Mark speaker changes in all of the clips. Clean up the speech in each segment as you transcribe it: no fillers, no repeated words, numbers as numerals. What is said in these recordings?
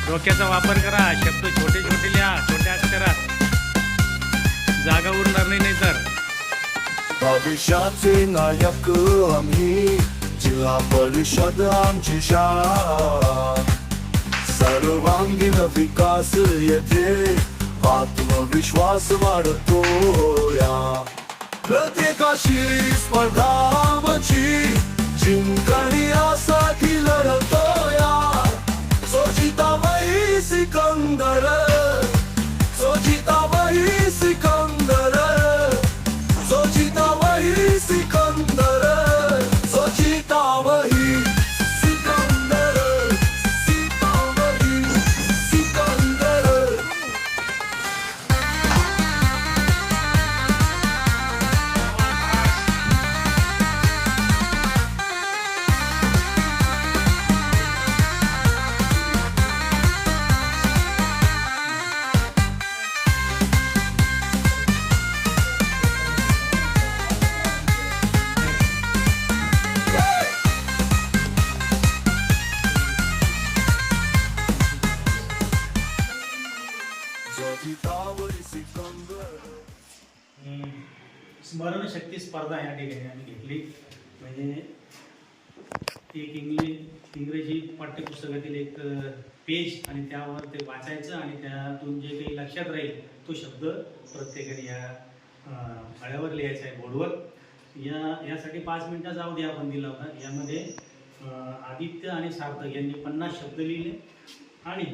Speaker 1: डोक्याचा वापर करा, शब्द छोटे छोटे लिहा, छोट्या अक्षरात, जागा उरणार नाही तर.
Speaker 2: भविष्याचे नायक आम्ही, जिल्हा परिषद आमची शान. सर्वांगीण विकास येथे आत्मविश्वास वाढतो या. प्रत्येकाशी स्पर्धा आमची, जिंकणी यासाठी लढतो या. सोचिताबाई सिकंदर, सोचिताबाई सिकंदर, सोचिताबाई सिकंदर, सोचिताबाई सिकंदर, सीताबाई सिकंदर.
Speaker 1: स्मरणशक्ती स्पर्धा या ठिकाणी आम्ही घेतली. म्हणजे एक इंग्रजी पाठ्यपुस्तकातील एक पेज आणि त्यावर ते वाचायचं आणि त्यातून जे काही लक्षात राहील तो शब्द प्रत्येकाने या फळ्यावर लिहायचा आहे, बोर्डवर. यासाठी 5 मिनिटाचा अवधी आपण दिला होता. यामध्ये आदित्य आणि सार्थक यांनी 50 शब्द लिहिले आणि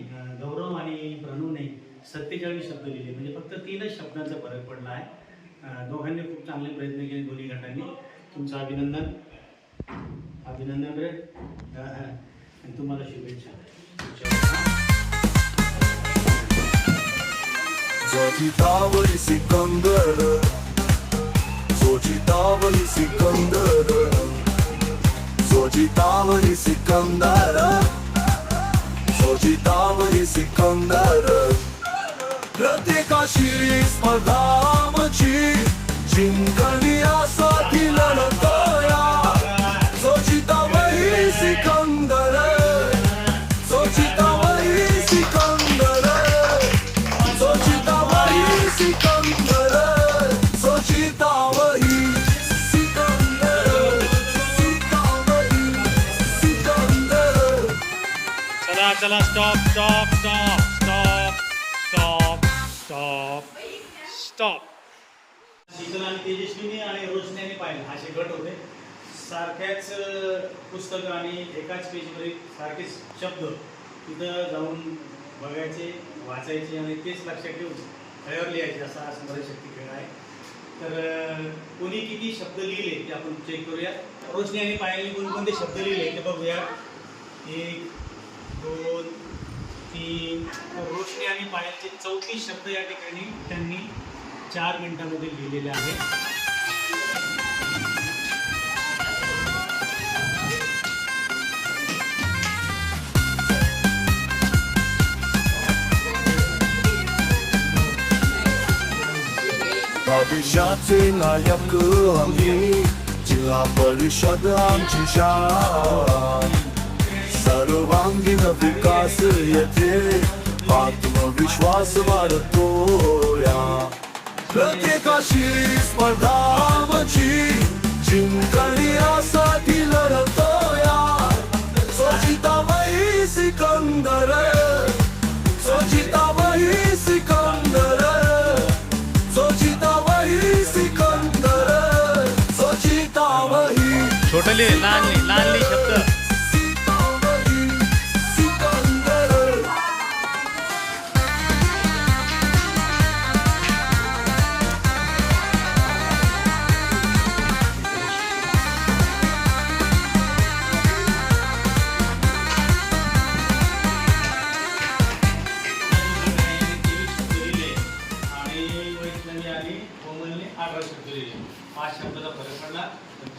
Speaker 1: गौरव आणि प्रणवने 47 शब्द लिहिले. म्हणजे फक्त 3च शब्दांचा फरक पडला आहे. दोघांनी खूप चांगले प्रयत्न केले, दोन्ही गटांनी. तुमचं अभिनंदन, अभिनंदन रे. आणि तुम्हाला शुभेच्छा.
Speaker 2: सोचिताबाई सिकंदर, सोचिताबाई सिकंदर, सोचिताबाई सिकंदर, सोचिताबाई सिकंदर. प्रत्येकाशी स्पर्धा आमची, जिंकणी यासाठी लढतो या. सोचिताबाई सिकंदर, सोचिताबाई सिकंदर, सोचिताबाई सिकंदर, सोचिताबाई सिकंदर, सीताबाई सिकंदर.
Speaker 1: चला चला, stop stop stop stop stop stop stop. Sheetal आणि तेजस्विनी आणि रोशनीने पाहिलं असे गट होते. सारख्याच पुस्तकं आणि एकाच पेजवरील सारखेच शब्द तिथं जाऊन बघायचे, वाचायचे आणि तेच लक्षात ठेवून फळ्यावर लिहायचे. असा स्मरणशक्ती खेळ आहे. तर कोणी किती शब्द लिहिले ते आपण चेक करूया. रोशनी आणि पायलने कोणकोणते शब्द लिहिले ते बघूया. 1 2 3. रोशनी आणि पायलचे 34 शब्द या ठिकाणी त्यांनी 4 मिनिटांमध्ये लिहिलेले आहेत.
Speaker 2: भविष्याचे नायक आम्ही, जिल्हा परिषद आमची शान. सर्वांगीण विकास येथे आत्मविश्वास वाढतो या. प्रत्येकाशी स्पर्धा आमची, जिंकणी यासाठी लढतो या. सोचिताबाई सिकंदर, सोचिताबाई सिकंदर, सोचिताबाई सिकंदर, सोचिताबाई.
Speaker 1: छोटले लहानले शब्द.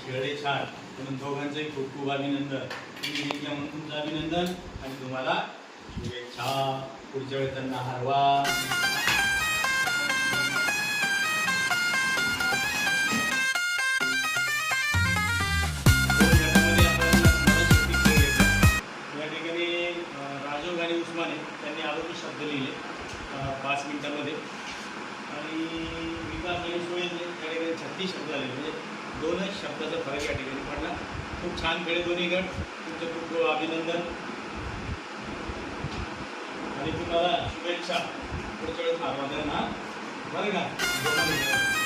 Speaker 1: खेळ छान म्हणून दोघांचंही खूप खूप अभिनंदन. तुम्ही म्हणून तुमचं अभिनंदन आणि तुम्हाला शुभेच्छा. पुढच्या वेळी त्यांना हरवा. या ठिकाणी राजू आणि उस्माने आरोग्य शब्द लिहिले 5 मिनिटामध्ये आणि विकास आणि सोयीचे त्या ठिकाणी 36 शब्द आले म्हणजे 2च शब्दाचा फरक या ठिकाणी पडला. खूप छान खेळले दोन्ही गट. तुमचं खूप खूप अभिनंदन आणि तुम्हाला शुभेच्छा. पुढच्या वेळेस हारवा द्या ना बरं का.